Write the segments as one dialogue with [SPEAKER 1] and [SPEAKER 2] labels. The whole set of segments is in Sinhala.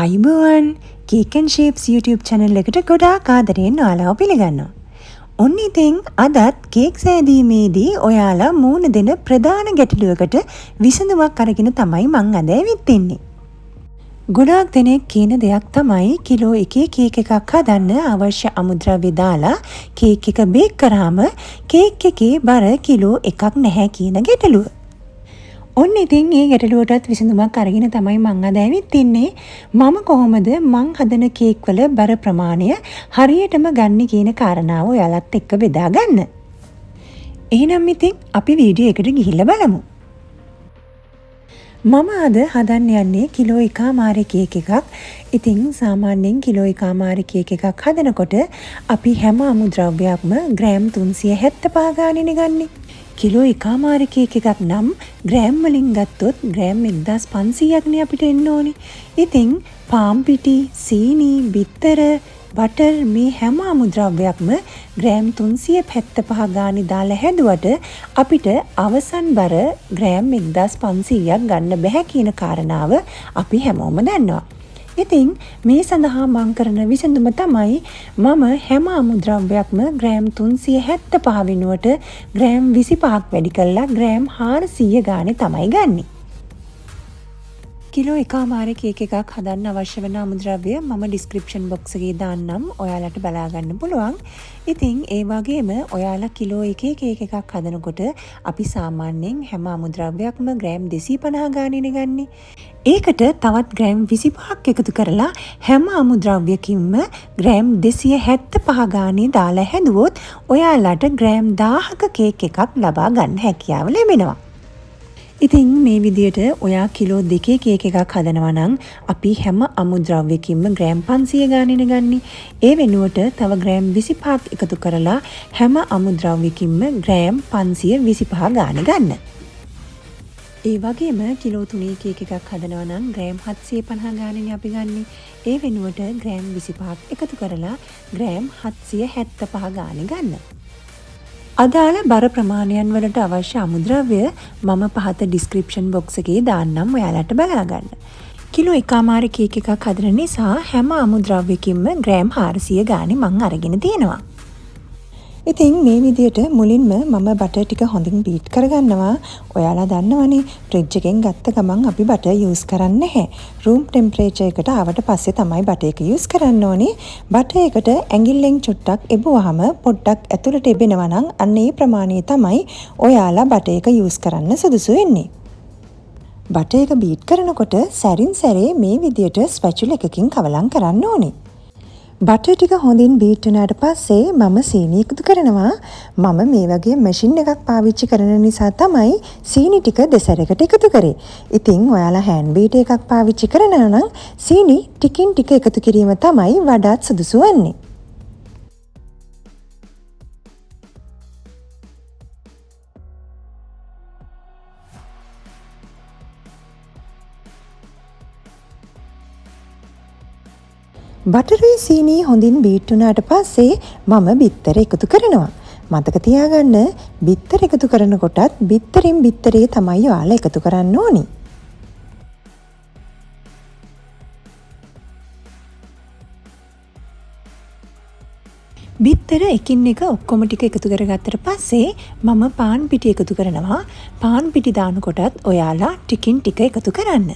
[SPEAKER 1] අයිබෝවන් Cake and Shapes YouTube channel එකට ගොඩාක් ආදරයෙන් ඔයාලව පිළිගන්නවා. ඔන්න ඉතින් අදත් කේක් සෑදීමේදී ඔයාලා මුණ දෙන ප්‍රධාන ගැටලුවකට විසඳුමක් අරගෙන තමයි මං අද ඇවිත් ඉන්නේ. ගොඩාක් දෙනෙක් කියන දෙයක් තමයි කිලෝ 1 කේක් එකක් හදන්න අවශ්‍ය අමුද්‍රව්‍ය දාලා කේක් එක බේක් කරාම කේක් එකේ බර කිලෝ 1ක් නැහැ කියන ගැටලුව. ඔන්න ඉතින් මේ ගැටලුවටත් විසඳුමක් අරගෙන තමයි මං අද ඇවිත් ඉන්නේ. මම කොහොමද මං හදන කේක් වල බර ප්‍රමාණය හරියටම ගන්න කියන කාරණාව ඔයාලත් එක්ක බෙදා ගන්න. එහෙනම් ඉතින් අපි වීඩියෝ එකට ගිහිල්ලා බලමු. මම අද හදන්න යන්නේ කිලෝ 1මාරේ කේක් එකක්. ඉතින් සාමාන්‍යයෙන් කිලෝ 1මාරේ කේක් එකක් හදනකොට අපි හැම අමුද්‍රව්‍යයක්ම ග්‍රෑම් 375 ගානේ ගන්නේ. කිලෝ 1මාරේ කේක් එකක් නම් ග්‍රෑම් වලින් ගත්තොත් ග්‍රෑම් 1500ක් නේ අපිට එන්න ඕනේ. ඉතින් පාන් පිටි, සීනි, බිත්තර, බටර් මේ හැම අමුද්‍රව්‍යයක්ම ග්‍රෑම් 375 ගානේ දාලා හැදුවට අපිට අවසන් බර ග්‍රෑම් 1500ක් ගන්න බෑ කියන කාරණාව අපි හැමෝම දන්නවා. ඉතින් මේ සඳහා මං කරන විසඳුම තමයි මම හැම අමුද්‍රව්‍යයක්ම ග්‍රෑම් 375 වෙනුවට ග්‍රෑම් 25ක් වැඩි කරලා ග්‍රෑම් 400 ගානේ තමයි ගන්නෙ. කිලෝ 1මාරේ කේක් එකක් හදන්න අවශ්‍ය වෙන අමුද්‍රව්‍ය මම ඩිස්ක්‍රිප්ෂන් බොක්ස් එකේ දාන්නම් ඔයාලට බලා ගන්න පුළුවන්. ඉතින් ඒ වගේම ඔයාලා කිලෝ 1 කේක් එකක් හදනකොට අපි සාමාන්‍යයෙන් හැම අමුද්‍රව්‍යයක්ම ග්‍රෑම් 250 ගානේ ගන්නේ. ඒකට තවත් ග්‍රෑම් 25ක් එකතු කරලා හැම අමුද්‍රව්‍යකින්ම ග්‍රෑම් 275 ගානේ දාලා හැදුවොත් ඔයාලට ග්‍රෑම් 1000ක කේක් එකක් ලබා ගන්න හැකියාව ලැබෙනවා. ඉතින් මේ විදියට ඔයා කිලෝ 2 කේක් එකක් හදනවා නම් අපි හැම අමුද්‍රව්‍යකින්ම ග්‍රෑම් 500 ගානේ ගන්නේ. ඒ වෙනුවට තව ග්‍රෑම් 25ක් එකතු කරලා හැම අමුද්‍රව්‍යකින්ම ග්‍රෑම් 525 ගානේ ගන්න. ඒ වගේම කිලෝ 3 කේක් එකක් හදනවා නම් ග්‍රෑම් 750 ගානේ අපි ගන්නේ. ඒ වෙනුවට ග්‍රෑම් 25ක් එකතු කරලා ග්‍රෑම් 775 ගානේ ගන්න. අදාළ බර ප්‍රමාණයන් වලට අවශ්‍ය අමුද්‍රව්‍ය මම පහත ඩිස්ක්‍රිප්ෂන් බොක්ස් එකේ දාන්නම් ඔයාලට බලා ගන්න. කිලෝ 1මාරේ කේක් එකක් හදන නිසා හැම අමුද්‍රව්‍යකින්ම ග්‍රෑම් 400 ගානේ මං අරගෙන තියෙනවා. ඉතින් මේ විදියට මුලින්ම මම බටර් ටික හොඳින් බීට් කරගන්නවා. ඔයාලා දන්නවනේ ෆ්‍රිජ් එකෙන් ගත්ත ගමන් අපි බටර් යූස් කරන්නේ නැහැ. රූම් ටෙම්පරේචර් එකට ආවට පස්සේ තමයි බටර් එක යූස් කරන්න ඕනේ. බටර් එකට ඇඟිල්ලෙන් චුට්ටක් එබුවාම පොඩ්ඩක් ඇතුළට එබෙනවා නම් අන්න ඒ ප්‍රමාණය තමයි ඔයාලා බටර් එක යූස් කරන්න සුදුසු වෙන්නේ. බටර් එක බීට් කරනකොට සැරින් සැරේ මේ විදියට ස්පැචුලා එකකින් කවලම් කරන්න ඕනේ. බටර් ටික හොඳින් බීට් වුණාට පස්සේ මම සීනි එකතු කරනවා. මම මේ වගේ මැෂින් එකක් පාවිච්චි කරන නිසා තමයි සීනි ටික දෙසරකට එකතු කරේ. ඉතින් ඔයාලා හෑන්ඩ් බීටර් එකක් පාවිච්චි කරනවා නම් සීනි ටිකින් ටික එකතු කිරීම තමයි වඩාත් සුදුසු වෙන්නේ. බටරුයි සීනි හොඳින් බීට් වුණාට පස්සේ මම බිත්තර එකතු කරනවා. මතක තියාගන්න බිත්තර එකතු කරනකොටත් බිත්තරෙන් බිත්තරේ තමයි ඔයාලා එකතු කරන්න ඕනි. බිත්තර එකින් එක ඔක්කොම ටික එකතු කරගත්තට පස්සේ මම පාන් පිටි එකතු කරනවා. පාන් පිටි දානකොටත් ඔයාලා ටිකින් ටික එකතු කරන්න.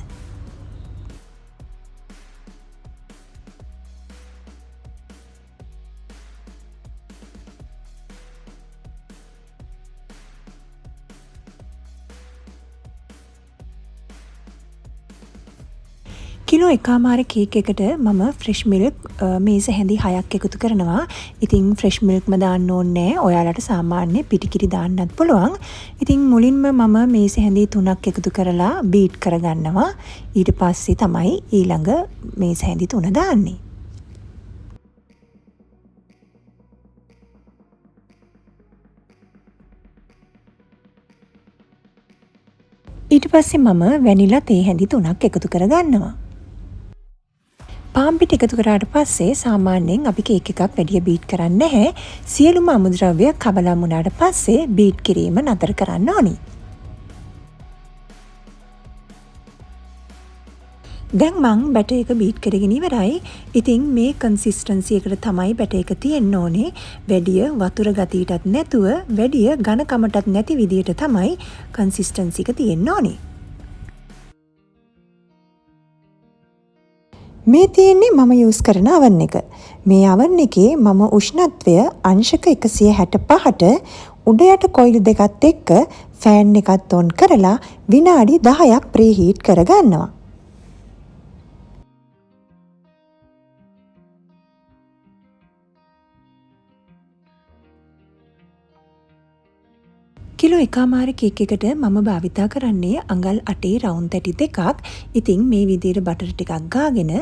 [SPEAKER 1] කිලෝ 1මාරේ කේක් එකට මම ෆ්‍රෙෂ් මිල්ක් මේස හැඳි 6ක් එකතු කරනවා. ඉතින් ෆ්‍රෙෂ් මිල්ක්ම දාන්න ඕනේ නැහැ. ඔයාලට සාමාන්‍ය පිටිකිරි දාන්නත් පුළුවන්. ඉතින් මුලින්ම මම මේස හැඳි 3ක් එකතු කරලා බීට් කරගන්නවා. ඊට පස්සේ තමයි ඊළඟ මේස හැඳි 3 දාන්නේ. ඊට පස්සේ මම වැනිලා තේ හැඳි 3ක් එකතු කරගන්නවා. පාන් පිටි එකතු කරාට පස්සේ සාමාන්‍යයෙන් අපි කේක් එකක් වැඩිය බීට් කරන්නේ නැහැ. සියලුම අමුද්‍රව්‍ය කබලම් වුණාට පස්සේ බීට් කිරීම නතර කරන්න ඕනි. දැන් මං බැටර් එක බීට් කරගෙන ඉවරයි. ඉතින් මේ කන්සිස්ටන්සි එකට තමයි බැටර් එක තියෙන්න ඕනේ. වැඩිය වතුර ගතියටත් නැතුව, වැඩිය ඝනකමටත් නැති විදියට තමයි කන්සිස්ටන්සි එක තියෙන්න ඕනේ. මේ තියෙන්නේ මම යූස් කරන oven එක. මේ oven එකේ මම උෂ්ණත්වය අංශක 165ට උඩ යට කොයිල් දෙකත් එක්ක ෆෑන් එකත් ඔන් කරලා විනාඩි 10ක් ප්‍රීහීට් කරගන්නවා. කිලෝ 1.5 කේක් එකට මම භාවිතා කරන්නේ අඟල් 8 රවුන්ඩ් තැටි දෙකක්. ඉතින් මේ විදිහට බටර් ටිකක් ගාගෙන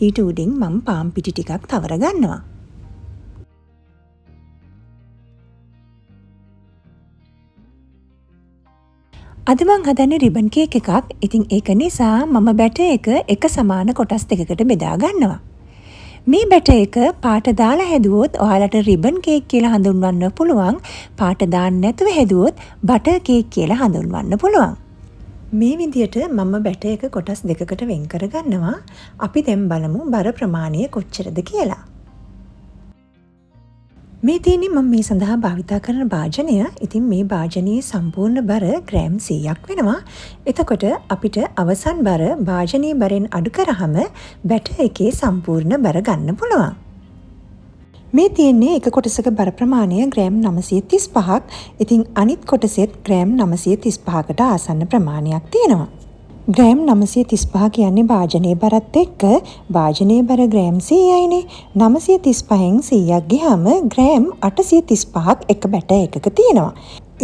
[SPEAKER 1] ඊට උඩින් මම පාන් පිටි ටිකක් තවර ගන්නවා. අද මං හදන්නේ රිබන් කේක් එකක්. ඉතින් ඒක නිසා මම බැටර් එක සමාන කොටස් දෙකකට බෙදා ගන්නවා. මේ බැටර් එක පාට දාලා හැදුවොත් ඔයාලට රිබන් කේක් කියලා හඳුන්වන්න පුළුවන්. පාට දාන්න නැතුව හැදුවොත් බටර් කේක් කියලා හඳුන්වන්න පුළුවන්. මේ විදියට මම බැටර් එක කොටස් දෙකකට වෙන් කර ගන්නවා. අපි දැන් බලමු බර ප්‍රමාණය කොච්චරද කියලා. මේ තියෙන්නේ මම මේ සඳහා භාවිතා කරන භාජනය. ඉතින් මේ භාජනයේ සම්පූර්ණ බර ග්‍රෑම් 100ක් වෙනවා. එතකොට අපිට අවසන් බර භාජනයේ බරෙන් අඩු කරාම බැටර් එකේ සම්පූර්ණ බර ගන්න පුළුවන්. මේ තියෙන්නේ එක කොටසක බර ප්‍රමාණය ග්‍රෑම් 935ක්. ඉතින් අනිත් කොටසෙත් ග්‍රෑම් 935කට ආසන්න ප්‍රමාණයක් තියෙනවා. ග්‍රෑම් 935 කියන්නේ භාජනයේ බරත් එක්ක භාජනයේ බර ග්‍රෑම් 100යිනේ. 935න් 100ක් ගියාම ග්‍රෑම් 835ක් එක බැටර් එකක තියෙනවා.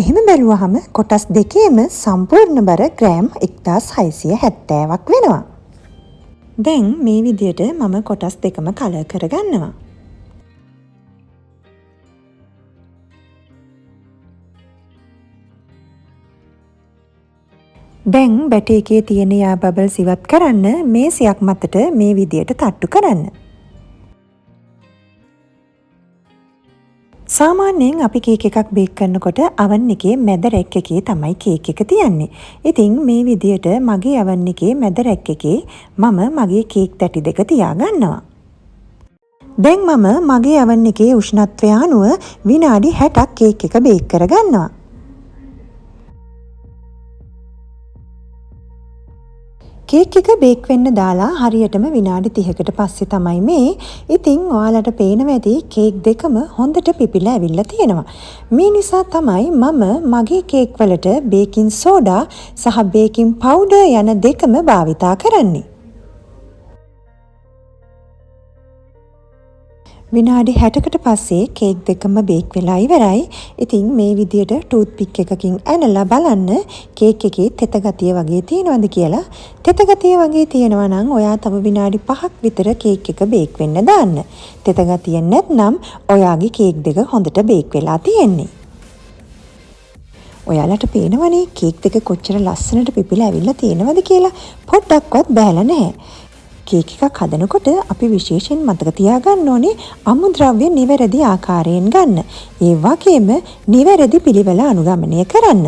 [SPEAKER 1] එහෙම බැලුවහම කොටස් දෙකේම සම්පූර්ණ බර ග්‍රෑම් 1670ක් වෙනවා. දැන් මේ විදියට මම කොටස් දෙකම කලර් කරගන්නවා. දැන් බැටර් එකේ තියෙන යා බබල්ස් ඉවත් කරන්න මේසයක් මතට මේ විදියට තට්ටු කරන්න. සාමාන්‍යයෙන් අපි කේක් එකක් බේක් කරනකොට oven එකේ මැද රැක් එකේ තමයි කේක් එක තියන්නේ. ඉතින් මේ විදියට මගේ oven එකේ මැද රැක් එකේ මම මගේ කේක් තැටි දෙක තියා ගන්නවා. දැන් මම මගේ oven එකේ උෂ්ණත්වය අනුව විනාඩි 60ක් කේක් එක බේක් කරගන්නවා. කේක් එක බේක් වෙන්න දාලා හරියටම විනාඩි 30කට පස්සේ තමයි මේ. ඉතින් ඔයාලට පේනවා ඇති කේක් දෙකම හොඳට පිපිලා ඇවිල්ලා තියෙනවා. මේ නිසා තමයි මම මගේ කේක් වලට බේකින් සෝඩා සහ බේකින් පවුඩර් යන දෙකම භාවිතා කරන්නේ. විනාඩි 60කට පස්සේ කේක් දෙකම බේක් වෙලා ඉවරයි. ඉතින් මේ විදියට ටූත් පික් එකකින් ඇනලා බලන්න කේක් එකේ තෙත ගතිය වගේ තියෙනවද කියලා. තෙත ගතිය වගේ තියෙනවා නම් ඔයා තව විනාඩි 5ක් විතර කේක් එක බේක් වෙන්න දාන්න. තෙත ගතිය නැත්නම් ඔයාගේ කේක් දෙක හොඳට බේක් වෙලා තියෙන්නේ. ඔයාලට පේනවනේ කේක් දෙක කොච්චර ලස්සනට පිපිලා ඇවිල්ලා තියෙනවද කියලා. පොඩ්ඩක්වත් බෑලා නැහැ. කේක් එකක් හදනකොට අපි විශේෂයෙන් මතක තියාගන්න ඕනේ අමුද්‍රව්‍ය නිවැරදි ආකාරයෙන් ගන්න. ඒ වගේම නිවැරදි පිළිවෙල අනුගමනය කරන්න.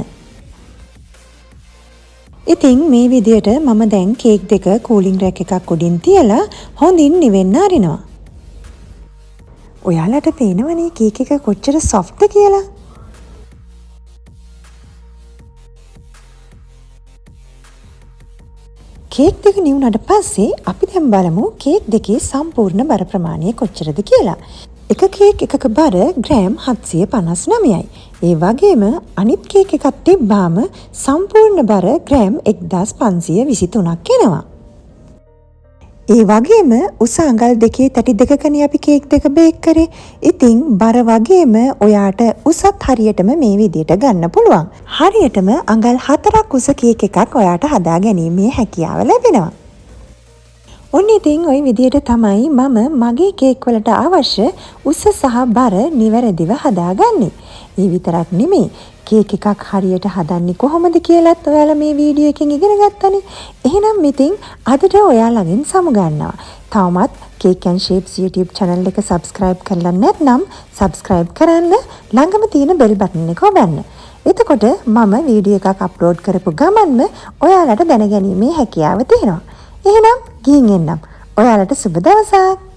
[SPEAKER 1] ඉතින් මේ විදියට මම දැන් කේක් දෙක කූලින් රැක් එකක් උඩින් තියලා හොඳින් නිවෙන්න අරිනවා. ඔයාලට පේනවනේ කේක් එක කොච්චර සොෆ්ට්ද කියලා. කේක් දෙක නිවුනට පස්සේ අපි දැන් බලමු කේක් දෙකේ සම්පූර්ණ බර ප්‍රමාණය කොච්චරද කියලා. එක කේක් එකක බර ග්‍රෑම් 759යි. ඒ වගේම අනිත් කේක් එකක් තිබ්බාම සම්පූර්ණ බර ග්‍රෑම් 1523ක් එනවා. ඒ වගේම උස අඟල් දෙකේ තැටි දෙකකනේ අපි කේක් දෙක බේක් කරේ. ඉතින් බර වගේම ඔයාට උසත් හරියටම මේ විදියට ගන්න පුළුවන්. හරියටම අඟල් 4ක් උස කේක් එකක් ඔයාට හදා ගැනීමේ හැකියාව ලැබෙනවා. ඔන්න ඉතින් ওই විදියට තමයි මම මගේ කේක් වලට අවශ්‍ය උස සහ බර නිවැරදිව හදාගන්නේ. ඒ විතරක් නෙමෙයි කේක් එකක් හරියට හදන්නේ කොහොමද කියලාත් ඔයාලා මේ වීඩියෝ එකෙන් ඉගෙන ගත්තනේ. එහෙනම් ඉතින් අදට ඔයාලගෙන් සමුගන්නවා. තවමත් Cake and Shapes YouTube channel එක subscribe කරලා නැත්නම් subscribe කරන්න ළඟම තියෙන bell button එක ඔබන්න. එතකොට මම වීඩියෝ එකක් අප්ලෝඩ් කරපු ගමන්ම ඔයාලට දැනගැනීමේ හැකියාව තියෙනවා. එහෙනම් ගිහින් එන්නම්. ඔයාලට සුබ දවසක්.